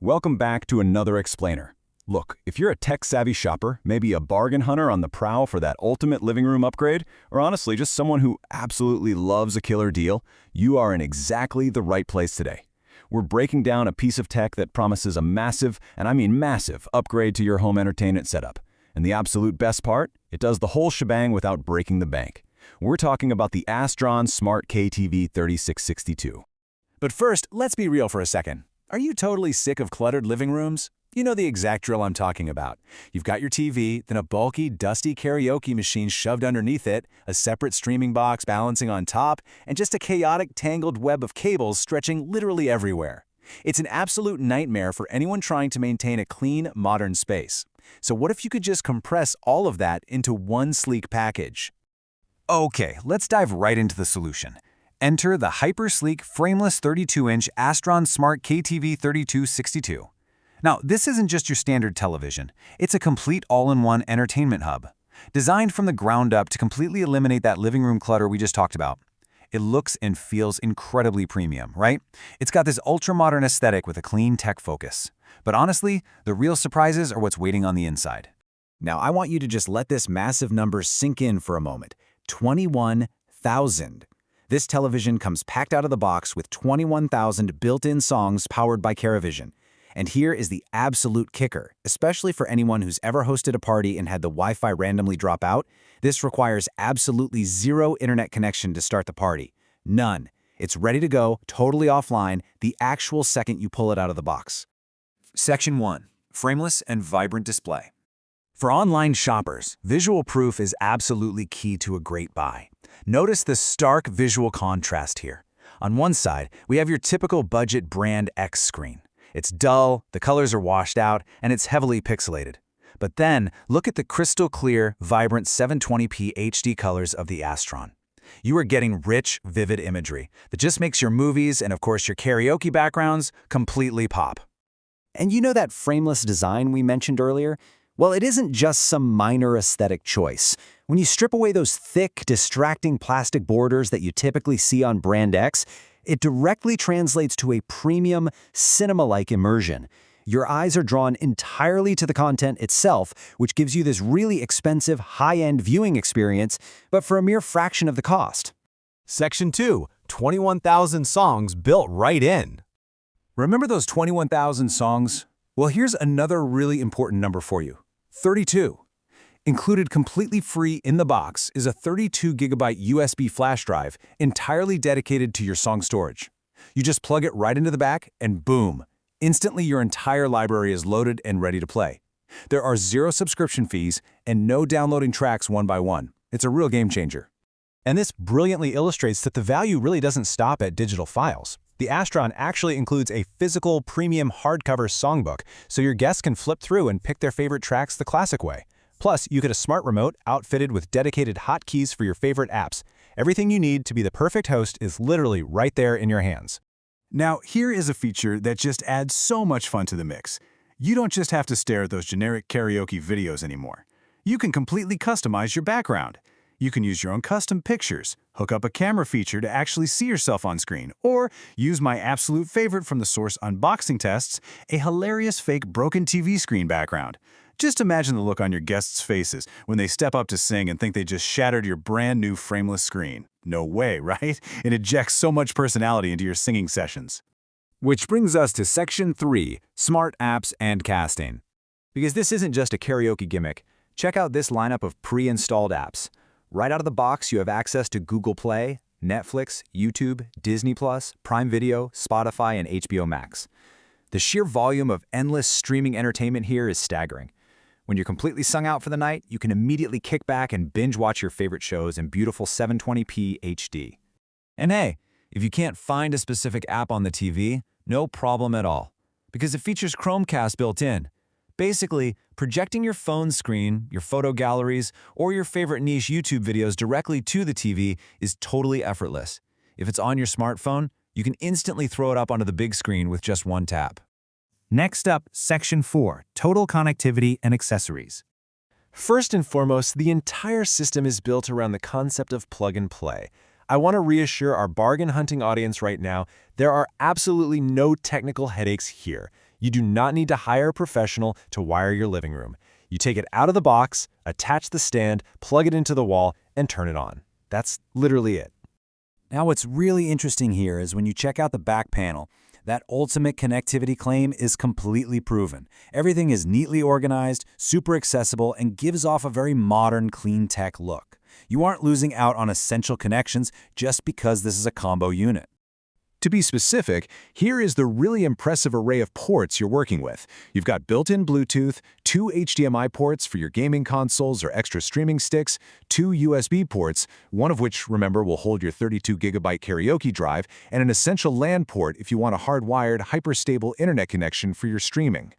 Welcome back to another explainer. Look, if you're a tech-savvy shopper, maybe a bargain hunter on the prowl for that ultimate living room upgrade, or honestly just someone who absolutely loves a killer deal, you are in exactly the right place today. We're breaking down a piece of tech that promises a massive, and I mean massive, upgrade to your home entertainment setup. And the absolute best part? It does the whole shebang without breaking the bank. We're talking about the Astron SMART KTV 3662. But first, let's be real for a second. Are you totally sick of cluttered living rooms? You know the exact drill I'm talking about. You've got your TV, then a bulky, dusty karaoke machine shoved underneath it, a separate streaming box balancing on top, and just a chaotic, tangled web of cables stretching literally everywhere. It's an absolute nightmare for anyone trying to maintain a clean, modern space. So what if you could just compress all of that into one sleek package? Okay, let's dive right into the solution. Enter the hyper-sleek, frameless 32-inch Astron SMART KTV 3262. Now, this isn't just your standard television. It's a complete all-in-one entertainment hub. Designed from the ground up to completely eliminate that living room clutter we just talked about. It looks and feels incredibly premium, right? It's got this ultra-modern aesthetic with a clean tech focus. But honestly, the real surprises are what's waiting on the inside. Now, I want you to just let this massive number sink in for a moment. 21,000. This television comes packed out of the box with 21,000 built-in songs powered by Caravision. And here is the absolute kicker, especially for anyone who's ever hosted a party and had the Wi-Fi randomly drop out. This requires absolutely zero internet connection to start the party. None. It's ready to go, totally offline, the actual second you pull it out of the box. Section 1. Frameless and vibrant display. For online shoppers, visual proof is absolutely key to a great buy. Notice the stark visual contrast here. On one side, we have your typical budget brand X screen. It's dull, the colors are washed out, and it's heavily pixelated. But then, look at the crystal clear, vibrant 720p HD colors of the Astron. You are getting rich, vivid imagery that just makes your movies and, of course, your karaoke backgrounds completely pop. And you know that frameless design we mentioned earlier? Well, it isn't just some minor aesthetic choice. When you strip away those thick, distracting plastic borders that you typically see on brand X, it directly translates to a premium, cinema-like immersion. Your eyes are drawn entirely to the content itself, which gives you this really expensive, high-end viewing experience, but for a mere fraction of the cost. Section 2. 21,000 songs built right in. Remember those 21,000 songs? Well, here's another really important number for you. 32. Included completely free in the box is a 32GB USB flash drive entirely dedicated to your song storage. You just plug it right into the back and boom, instantly your entire library is loaded and ready to play. There are zero subscription fees and no downloading tracks one by one. It's a real game changer. And this brilliantly illustrates that the value really doesn't stop at digital files. The Astron actually includes a physical premium hardcover songbook, so your guests can flip through and pick their favorite tracks the classic way. Plus, you get a smart remote outfitted with dedicated hotkeys for your favorite apps. Everything you need to be the perfect host is literally right there in your hands. Now, here is a feature that just adds so much fun to the mix. You don't just have to stare at those generic karaoke videos anymore. You can completely customize your background. You can use your own custom pictures, hook up a camera feature to actually see yourself on screen, or use my absolute favorite from the source unboxing tests, a hilarious fake broken TV screen background. Just imagine the look on your guests' faces when they step up to sing and think they just shattered your brand new frameless screen. No way, right? It injects so much personality into your singing sessions. Which brings us to Section 3, Smart Apps and Casting. Because this isn't just a karaoke gimmick, check out this lineup of pre-installed apps. Right out of the box, you have access to Google Play, Netflix, YouTube, Disney+, Prime Video, Spotify, and HBO Max. The sheer volume of endless streaming entertainment here is staggering. When you're completely sung out for the night, you can immediately kick back and binge watch your favorite shows in beautiful 720p HD. And hey, if you can't find a specific app on the TV, no problem at all, because it features Chromecast built in. Basically, projecting your phone screen, your photo galleries, or your favorite niche YouTube videos directly to the TV is totally effortless. If it's on your smartphone, you can instantly throw it up onto the big screen with just one tap. Next up, Section 4, Total Connectivity and Accessories. First and foremost, the entire system is built around the concept of plug and play. I want to reassure our bargain hunting audience right now, there are absolutely no technical headaches here. You do not need to hire a professional to wire your living room. You take it out of the box, attach the stand, plug it into the wall, and turn it on. That's literally it. Now what's really interesting here is when you check out the back panel, that ultimate connectivity claim is completely proven. Everything is neatly organized, super accessible, and gives off a very modern, clean tech look. You aren't losing out on essential connections just because this is a combo unit. To be specific, here is the really impressive array of ports you're working with. You've got built-in Bluetooth, 2 HDMI ports for your gaming consoles or extra streaming sticks, 2 USB ports, one of which, remember, will hold your 32GB karaoke drive, and an essential LAN port if you want a hardwired, hyper-stable internet connection for your streaming.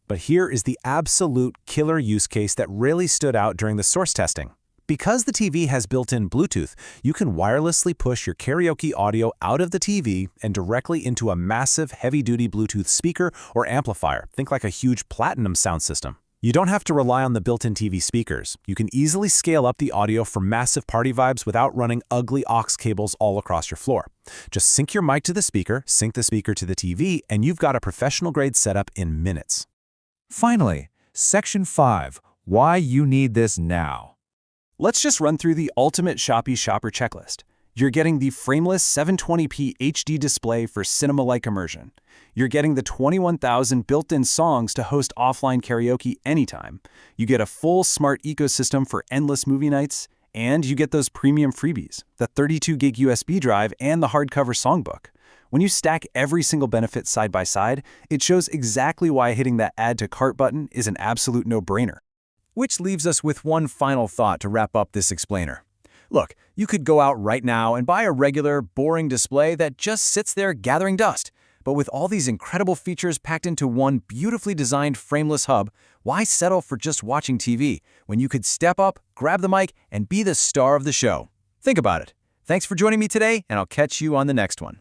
But here is the absolute killer use case that really stood out during the source testing. Because the TV has built-in Bluetooth, you can wirelessly push your karaoke audio out of the TV and directly into a massive, heavy-duty Bluetooth speaker or amplifier. Think like a huge platinum sound system. You don't have to rely on the built-in TV speakers. You can easily scale up the audio for massive party vibes without running ugly aux cables all across your floor. Just sync your mic to the speaker, sync the speaker to the TV, and you've got a professional-grade setup in minutes. Finally, Section 5. Why you need this now. Let's just run through the ultimate Shopee shopper checklist. You're getting the Frameless 720p HD display for cinema-like immersion. You're getting the 21,000 built-in songs to host offline karaoke anytime. You get a full smart ecosystem for endless movie nights. And you get those premium freebies, the 32GB USB drive and the hardcover songbook. When you stack every single benefit side by side, it shows exactly why hitting that Add to Cart button is an absolute no-brainer. Which leaves us with one final thought to wrap up this explainer. Look, you could go out right now and buy a regular, boring display that just sits there gathering dust. But with all these incredible features packed into one beautifully designed frameless hub, why settle for just watching TV when you could step up, grab the mic, and be the star of the show? Think about it. Thanks for joining me today, and I'll catch you on the next one.